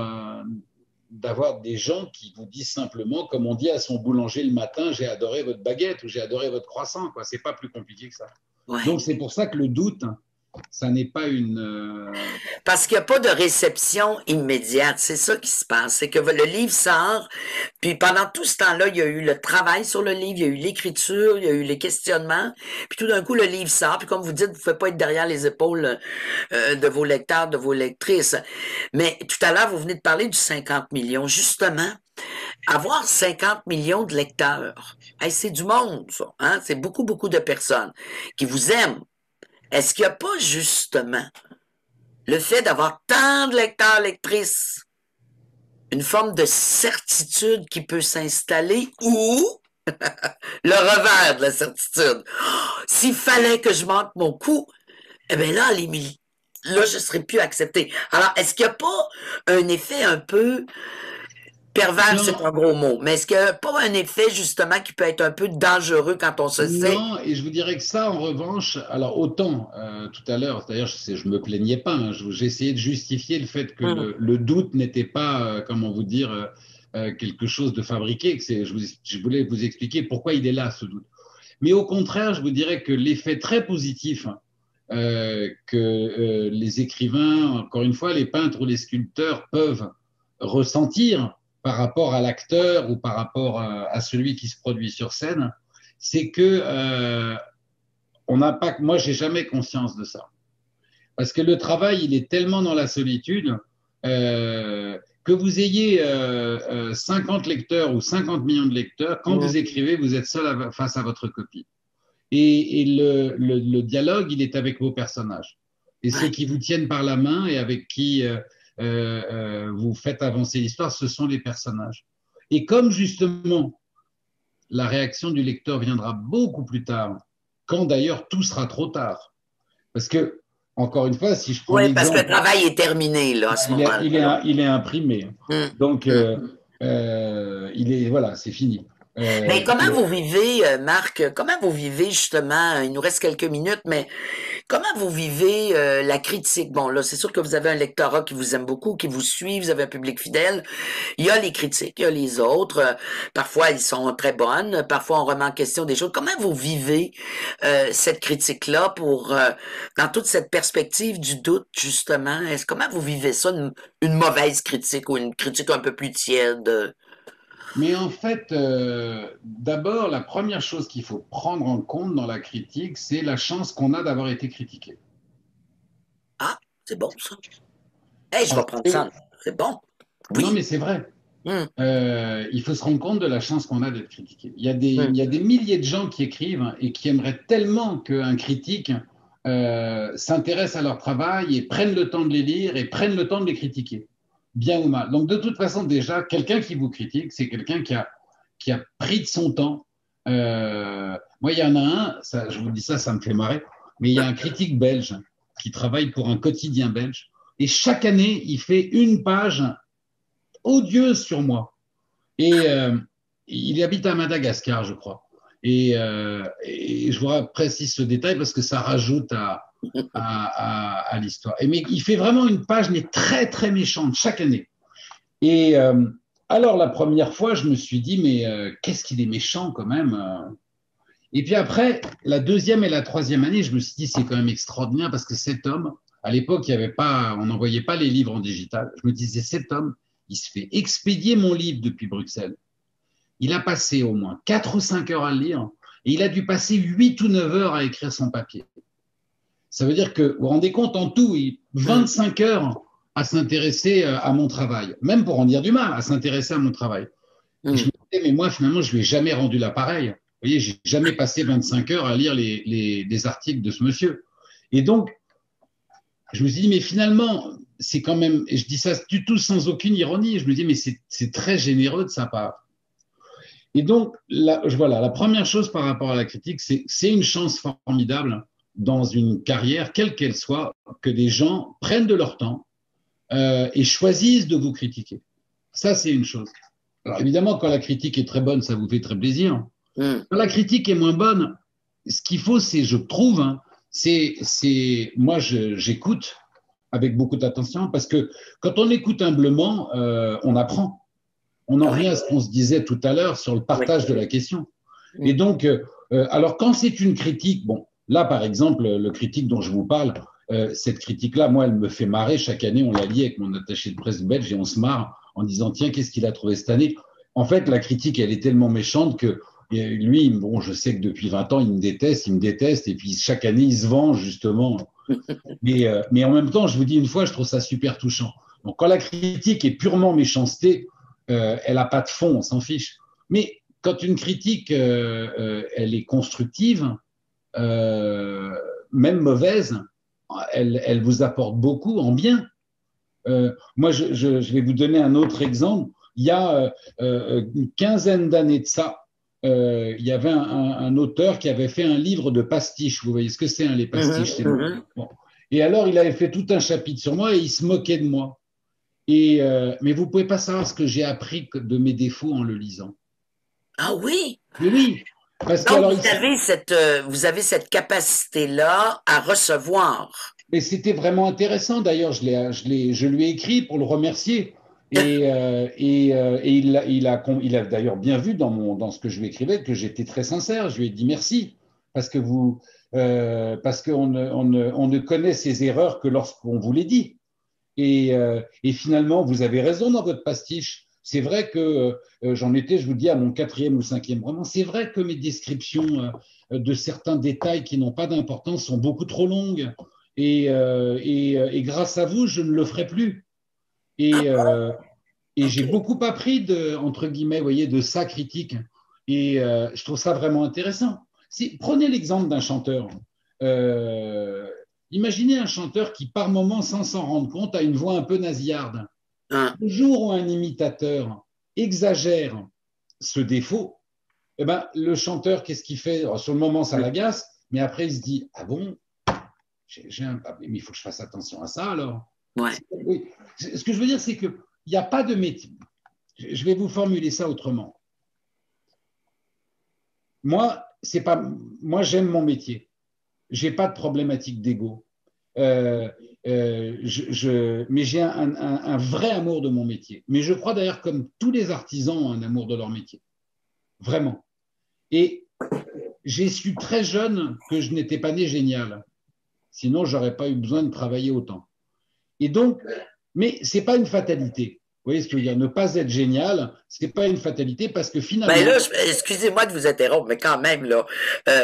d'avoir des gens qui vous disent simplement, comme on dit à son boulanger le matin, j'ai adoré votre baguette ou j'ai adoré votre croissant. C'est pas plus compliqué que ça. Donc, c'est pour ça que le doute, ça n'est pas une… Parce qu'il n'y a pas de réception immédiate. C'est ça qui se passe. C'est que le livre sort, puis pendant tout ce temps-là, il y a eu le travail sur le livre, il y a eu l'écriture, il y a eu les questionnements, puis tout d'un coup, le livre sort, puis comme vous dites, vous ne pouvez pas être derrière les épaules de vos lecteurs, de vos lectrices. Mais tout à l'heure, vous venez de parler du 50 millions. Justement, avoir 50 millions de lecteurs, hey, c'est du monde, ça. Hein? C'est beaucoup, beaucoup de personnes qui vous aiment. Est-ce qu'il n'y a pas justement le fait d'avoir tant de lecteurs, lectrices, une forme de certitude qui peut s'installer ou le revers de la certitude? Oh, s'il fallait que je manque mon coup, eh bien là, là, je ne serais plus accepté. Alors, est-ce qu'il n'y a pas un effet un peu… Pervers, c'est un gros mot. Mais est-ce qu'il n'y a pas un effet, justement, qui peut être un peu dangereux quand on se sait? Non, et je vous dirais que ça, en revanche, alors autant tout à l'heure, d'ailleurs, je me plaignais pas, hein, j'ai essayé de justifier le fait que le doute n'était pas, comment vous dire, quelque chose de fabriqué, que je voulais vous expliquer pourquoi il est là, ce doute. Mais au contraire, je vous dirais que l'effet très positif que les écrivains, encore une fois, les peintres ou les sculpteurs peuvent ressentir par rapport à l'acteur ou par rapport à celui qui se produit sur scène, c'est que on n'a pas. Moi, j'ai jamais conscience de ça, parce que le travail, il est tellement dans la solitude que vous ayez 50 lecteurs ou 50 millions de lecteurs, quand vous écrivez, vous êtes seul face à votre copie. Et le dialogue, il est avec vos personnages. Et ceux qui vous tiennent par la main et avec qui vous faites avancer l'histoire, ce sont les personnages. Et comme justement, la réaction du lecteur viendra beaucoup plus tard, quand d'ailleurs tout sera trop tard. Parce que, encore une fois, si je prends Oui, parce que le l'exemple, travail est terminé, là, à ce moment-là. il est imprimé. Hum, Donc, hum. voilà, c'est fini. Mais comment Et, vous vivez, Marc, comment vous vivez justement, il nous reste quelques minutes, mais comment vous vivez la critique? Bon, là, c'est sûr que vous avez un lectorat qui vous aime beaucoup, qui vous suit, vous avez un public fidèle. Il y a les critiques, il y a les autres. Parfois, elles sont très bonnes. Parfois, on remet en question des choses. Comment vous vivez cette critique-là pour dans toute cette perspective du doute, justement? Comment vous vivez ça, une mauvaise critique ou une critique un peu plus tiède? mais en fait, d'abord, la première chose qu'il faut prendre en compte dans la critique, c'est la chance qu'on a d'avoir été critiqué. Ah, c'est bon ça. Hey, je vais Parce prendre que, ça. C'est bon. non, Oui. mais c'est vrai. Hum, Il faut se rendre compte de la chance qu'on a d'être critiqué. Il hum, y a des milliers de gens qui écrivent et qui aimeraient tellement qu'un critique s'intéresse à leur travail et prenne le temps de les lire et prenne le temps de les critiquer, bien ou mal. Donc, de toute façon, déjà, quelqu'un qui vous critique, c'est quelqu'un qui a pris de son temps. Moi, il y en a un, ça, je vous dis ça, ça me fait marrer, mais il y a un critique belge qui travaille pour un quotidien belge et chaque année, il fait une page odieuse sur moi. Et il habite à Madagascar, je crois. Et je vous précise ce détail parce que ça rajoute à l'histoire. Mais il fait vraiment une page, mais très, très méchante, chaque année. Et alors, la première fois, je me suis dit, mais qu'est-ce qu'il est méchant quand même. Et puis après, la deuxième et la troisième année, je me suis dit, c'est quand même extraordinaire parce que cet homme, à l'époque, il y avait pas, on n'envoyait pas les livres en digital. Je me disais, cet homme, il se fait expédier mon livre depuis Bruxelles. Il a passé au moins 4 ou 5 heures à le lire et il a dû passer 8 ou 9 heures à écrire son papier. Ça veut dire que, vous vous rendez compte, en tout, 25 heures à s'intéresser à mon travail, même pour en dire du mal, à s'intéresser à mon travail. Et je hum. me disais, mais moi, finalement, je ne lui ai jamais rendu l'appareil. Vous voyez, j'ai jamais passé 25 heures à lire les articles de ce monsieur. Et donc, je me suis dit, mais finalement, c'est quand même, et je dis ça du tout sans aucune ironie, je me dis, mais c'est très généreux de sa part. Et donc, voilà, la première chose par rapport à la critique, c'est une chance formidable dans une carrière, quelle qu'elle soit, que des gens prennent de leur temps et choisissent de vous critiquer. Ça, c'est une chose. Alors évidemment, quand la critique est très bonne, ça vous fait très plaisir. Hum. Quand la critique est moins bonne, ce qu'il faut, c'est, je trouve, hein, moi, j'écoute avec beaucoup d'attention parce que quand on écoute humblement, on apprend. On en revient Oui, à ce qu'on se disait tout à l'heure sur le oui. partage de la question. Et Hum, donc, alors quand c'est une critique, bon, là par exemple, le critique dont je vous parle, cette critique-là, moi, elle me fait marrer. Chaque année, on la lit avec mon attaché de presse belge et on se marre en disant, tiens, qu'est-ce qu'il a trouvé cette année? En fait, la critique, elle est tellement méchante que lui, bon, je sais que depuis 20 ans, il me déteste, et puis chaque année, il se venge justement. Mais en même temps, je vous dis une fois, je trouve ça super touchant. Donc, quand la critique est purement méchanceté, elle n'a pas de fond, on s'en fiche. Mais quand une critique, elle est constructive, euh, même mauvaise, elle vous apporte beaucoup en bien. Moi, je vais vous donner un autre exemple. Il y a une quinzaine d'années de ça, il y avait un auteur qui avait fait un livre de pastiches. Vous voyez ce que c'est, hein, les pastiches, mhm, c'est mhm. bon. Et alors, il avait fait tout un chapitre sur moi et il se moquait de moi. Mais vous ne pouvez pas savoir ce que j'ai appris de mes défauts en le lisant. Ah oui. Mais oui, parce que Donc, alors, vous avez cette capacité-là à recevoir. mais c'était vraiment intéressant. D'ailleurs, je lui ai écrit pour le remercier. Et il a d'ailleurs bien vu dans ce que je lui écrivais que j'étais très sincère. Je lui ai dit merci parce que parce on ne connaît ses erreurs que lorsqu'on vous les dit. Et finalement, vous avez raison dans votre pastiche. C'est vrai que j'en étais, je vous dis, à mon quatrième ou cinquième roman. C'est vrai que mes descriptions de certains détails qui n'ont pas d'importance sont beaucoup trop longues. Et grâce à vous, je ne le ferai plus. Ah Et, bon? euh, et OK. j'ai beaucoup appris entre guillemets, vous voyez, de sa critique. Et je trouve ça vraiment intéressant. Prenez l'exemple d'un chanteur. Euh, Imaginez un chanteur qui, par moment, sans s'en rendre compte, a une voix un peu nasillarde. Hein. Le jour où un imitateur exagère ce défaut, Eh ben, le chanteur, qu'est-ce qu'il fait? Alors, sur le moment, ça l'agace, mais après, il se dit, ah bon, mais il faut que je fasse attention à ça alors. Ouais. Oui. Ce que je veux dire, c'est qu'il n'y a pas de métier. Je vais vous formuler ça autrement. Moi, c'est pas, moi, j'aime mon métier. J'ai pas de problématique d'ego. Euh, mais j'ai un vrai amour de mon métier. Mais je crois d'ailleurs, comme tous les artisans ont un amour de leur métier. Vraiment. Et j'ai su très jeune que je n'étais pas né génial. Sinon, j'aurais pas eu besoin de travailler autant. Et donc, mais c'est pas une fatalité. Vous voyez ce que je veux dire? Ne pas être génial, c'est pas une fatalité parce que Ben finalement, là, excusez-moi de vous interrompre, mais quand même, là,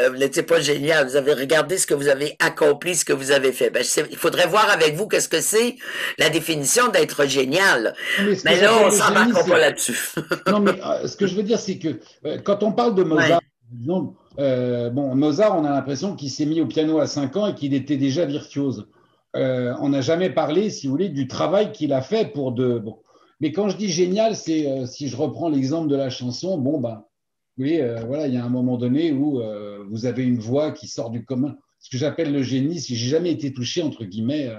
vous n'étiez pas génial. Vous avez regardé ce que vous avez accompli, ce que vous avez fait. Ben, il faudrait voir avec vous qu'est-ce que c'est la définition d'être génial. non, mais ce que Mais là, j'appelle on le génie, s'embarquera pas c'est là-dessus. non, mais ce que je veux dire, c'est que quand on parle de Mozart, Ouais. disons, bon, Mozart, on a l'impression qu'il s'est mis au piano à 5 ans et qu'il était déjà virtuose. On n'a jamais parlé, si vous voulez, du travail qu'il a fait pour de. Bon. Mais quand je dis génial, c'est si je reprends l'exemple de la chanson, bon, ben, oui, voilà, il y a un moment donné où vous avez une voix qui sort du commun. Ce que j'appelle le génie, si j'ai jamais été touché, entre guillemets,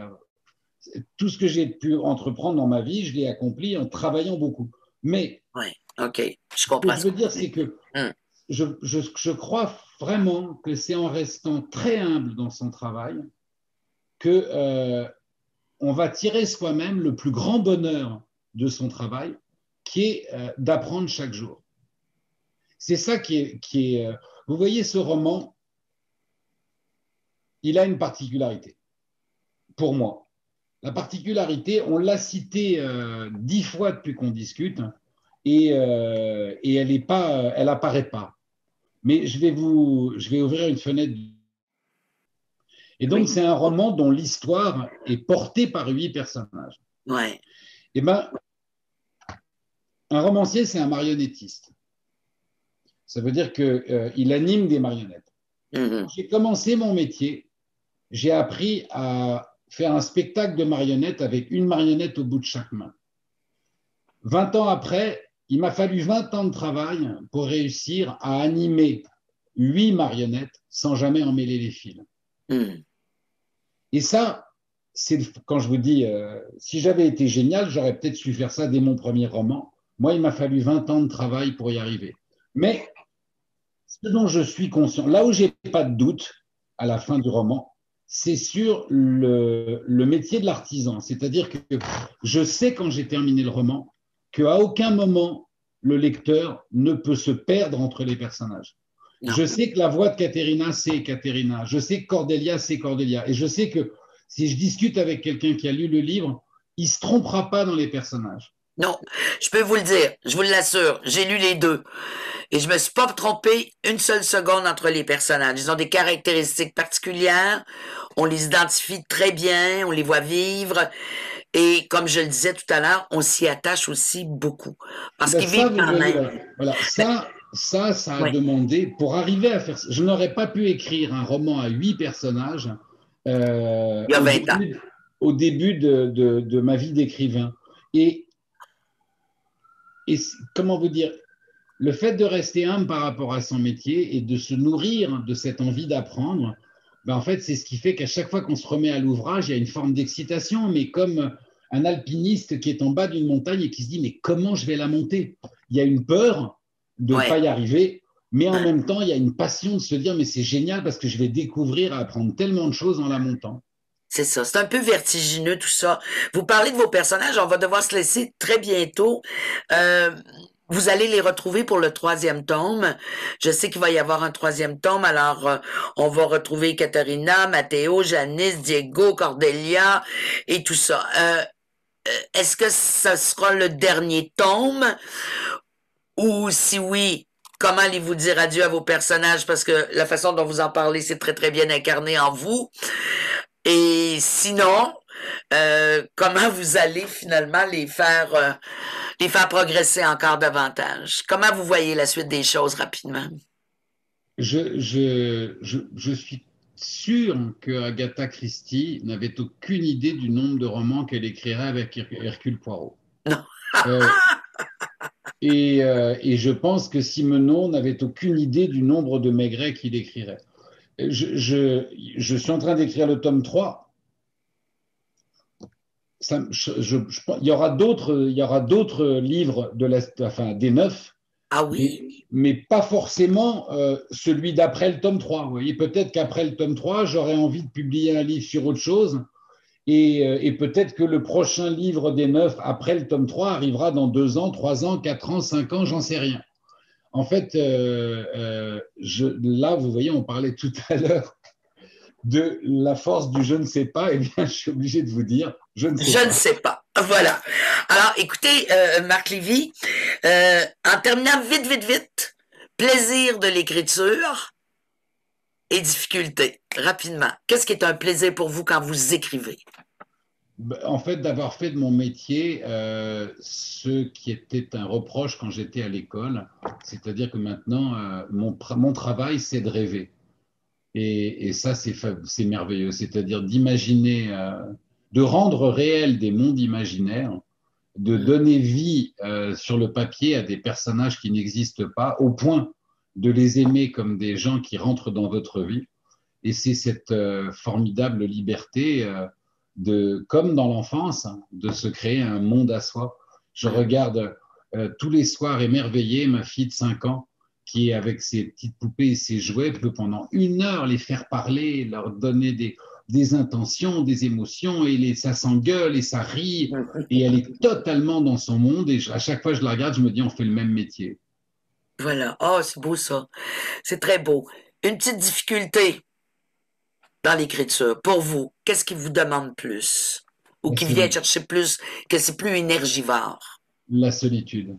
tout ce que j'ai pu entreprendre dans ma vie, je l'ai accompli en travaillant beaucoup. Mais Ouais. OK. Je ce que comprends je ce que veux vous dire, dites. c'est que Hum. je crois vraiment que c'est en restant très humble dans son travail que on va tirer soi-même le plus grand bonheur de son travail, qui est d'apprendre chaque jour. C'est ça vous voyez, ce roman, il a une particularité, pour moi. La particularité, on l'a cité 10 fois depuis qu'on discute, et elle apparaît pas. Mais je vais ouvrir une fenêtre. Et donc, Oui. c'est un roman dont l'histoire est portée par 8 personnages. Ouais. Eh ben, un romancier, c'est un marionnettiste. Ça veut dire qu'il anime des marionnettes. Quand Mhm. j'ai commencé mon métier, j'ai appris à faire un spectacle de marionnettes avec une marionnette au bout de chaque main. 20 ans après, il m'a fallu 20 ans de travail pour réussir à animer 8 marionnettes sans jamais emmêler les fils. Hum. Et ça, c'est quand je vous dis, si j'avais été génial, j'aurais peut-être su faire ça dès mon premier roman. Moi, il m'a fallu 20 ans de travail pour y arriver. Mais ce dont je suis conscient, là où j'ai pas de doute à la fin du roman, c'est sur le métier de l'artisan. C'est-à-dire que je sais quand j'ai terminé le roman qu'à aucun moment le lecteur ne peut se perdre entre les personnages. Non. Je sais que la voix de Caterina, c'est Caterina. Je sais que Cordelia, c'est Cordelia. Et je sais que si je discute avec quelqu'un qui a lu le livre, il ne se trompera pas dans les personnages. Non. Je peux vous le dire. Je vous l'assure. J'ai lu les deux. Et je me suis pas trompé une seule seconde entre les personnages. Ils ont des caractéristiques particulières. On les identifie très bien. On les voit vivre. Et comme je le disais tout à l'heure, on s'y attache aussi beaucoup. Parce Ben qu'ils ça, vivent vous quand voyez, même. voilà, voilà. Ben, Ça a oui. demandé, pour arriver à faire ça, je n'aurais pas pu écrire un roman à 8 personnages Il y a 20 ans. au début de ma vie d'écrivain. Et, et comment vous dire, le fait de rester humble par rapport à son métier et de se nourrir de cette envie d'apprendre, ben en fait, c'est ce qui fait qu'à chaque fois qu'on se remet à l'ouvrage, il y a une forme d'excitation, mais comme un alpiniste qui est en bas d'une montagne et qui se dit, mais comment je vais la monter? Il y a une peur de ne pas Ouais. y arriver, mais en Ouais. même temps, il y a une passion de se dire, mais c'est génial parce que je vais découvrir et apprendre tellement de choses en la montant. C'est ça. C'est un peu vertigineux tout ça. Vous parlez de vos personnages, on va devoir se laisser très bientôt. Euh, Vous allez les retrouver pour le troisième tome. Je sais qu'il va y avoir un troisième tome, alors on va retrouver Katharina, Matteo, Janice, Diego, Cordelia et tout ça. Est-ce que ce sera le dernier tome? Ou si oui, comment allez-vous dire adieu à vos personnages? Parce que la façon dont vous en parlez, c'est très très bien incarné en vous. Et sinon, comment vous allez finalement les faire progresser encore davantage? Comment vous voyez la suite des choses rapidement? Je suis sûr que Agatha Christie n'avait aucune idée du nombre de romans qu'elle écrirait avec Hercule Poirot. Non. Euh, Et je pense que Simenon n'avait aucune idée du nombre de Maigret qu'il écrirait. Je suis en train d'écrire le tome 3. Il y aura d'autres livres des 9, Ah oui? mais pas forcément celui d'après le tome 3. Vous voyez, peut-être qu'après le tome 3, j'aurais envie de publier un livre sur autre chose. Et peut-être que le prochain livre des 9 après le tome 3 arrivera dans 2 ans, 3 ans, 4 ans, 5 ans, j'en sais rien. En fait, là, vous voyez, on parlait tout à l'heure de la force du je ne sais pas. Eh bien, je suis obligé de vous dire, je ne sais Je pas. ne sais pas. Voilà. Alors, écoutez, Marc Lévy, en terminant vite, plaisir de l'écriture et difficulté, rapidement. Qu'est-ce qui est un plaisir pour vous quand vous écrivez? En fait, d'avoir fait de mon métier ce qui était un reproche quand j'étais à l'école, c'est-à-dire que maintenant, mon travail, c'est de rêver. Et ça, c'est merveilleux. C'est-à-dire d'imaginer, de rendre réel des mondes imaginaires, de donner vie sur le papier à des personnages qui n'existent pas, au point de les aimer comme des gens qui rentrent dans votre vie. Et c'est cette formidable liberté comme dans l'enfance, de se créer un monde à soi. Je regarde tous les soirs émerveillé ma fille de 5 ans qui, avec ses petites poupées et ses jouets, peut pendant 1 heure les faire parler, leur donner des intentions, des émotions, et ça s'engueule et ça rit, et elle est totalement dans son monde, et à chaque fois que je la regarde, je me dis, on fait le même métier. Voilà. Oh, c'est beau ça. C'est très beau. Une petite difficulté dans l'écriture, pour vous, qu'est-ce qui vous demande plus? Ou qui vient chercher plus, que c'est plus énergivore? La solitude.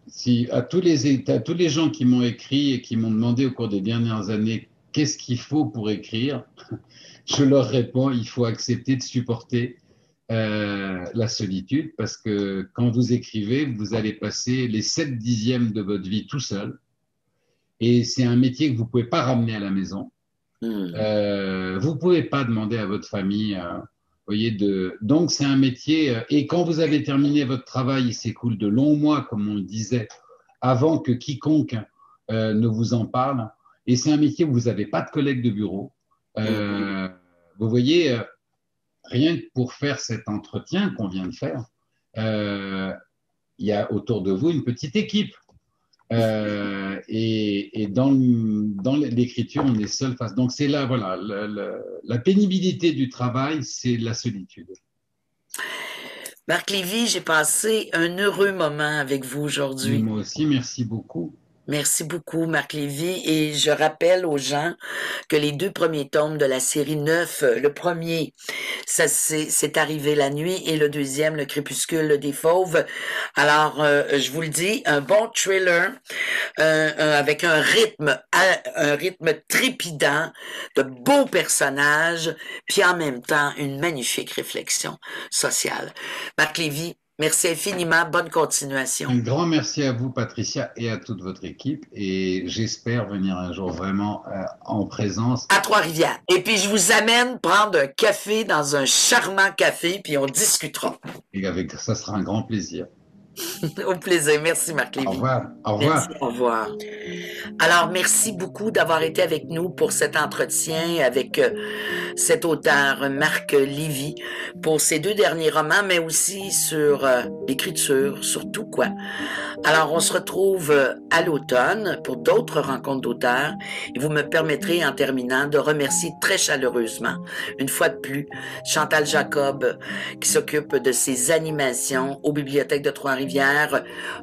Si à tous les gens qui m'ont écrit et qui m'ont demandé au cours des dernières années qu'est-ce qu'il faut pour écrire, je leur réponds, il faut accepter de supporter la solitude, parce que quand vous écrivez, vous allez passer les 7/10 de votre vie tout seul, et c'est un métier que vous ne pouvez pas ramener à la maison. Vous ne pouvez pas demander à votre famille, voyez, donc c'est un métier, et quand vous avez terminé votre travail, il s'écoule de longs mois, comme on le disait, avant que quiconque ne vous en parle, et c'est un métier où vous n'avez pas de collègues de bureau. Vous voyez, rien que pour faire cet entretien qu'on vient de faire, il y a autour de vous une petite équipe. Et dans l'écriture, on est seul face. Donc c'est là, voilà, la pénibilité du travail, c'est la solitude. Marc Lévy, j'ai passé un heureux moment avec vous aujourd'hui. Moi aussi, merci beaucoup. Merci beaucoup, Marc Lévy. Et je rappelle aux gens que les 2 premiers tomes de la série 9, le premier, ça c'est arrivé la nuit, et le deuxième, le crépuscule des fauves. Alors, je vous le dis, un bon thriller avec un rythme trépidant, de beaux personnages, puis en même temps une magnifique réflexion sociale. Marc Lévy, merci infiniment. Bonne continuation. Un grand merci à vous, Patricia, et à toute votre équipe. Et j'espère venir un jour vraiment en présence. À Trois-Rivières. Et puis, je vous amène prendre un café dans un charmant café, puis on discutera. Et ça sera un grand plaisir. Au plaisir. Merci, Marc Lévy. Au revoir. Au revoir. Merci, au revoir. Alors, merci beaucoup d'avoir été avec nous pour cet entretien avec cet auteur, Marc Lévy, pour ses 2 derniers romans, mais aussi sur l'écriture, surtout quoi. Alors, on se retrouve à l'automne pour d'autres rencontres d'auteurs, et vous me permettrez, en terminant, de remercier très chaleureusement, une fois de plus, Chantal Jacob, qui s'occupe de ses animations aux bibliothèques de Trois-Rivières,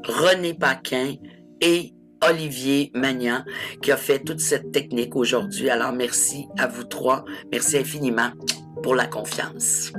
René Paquin et Olivier Magnan, qui a fait toute cette technique aujourd'hui. Alors, merci à vous 3. Merci infiniment pour la confiance.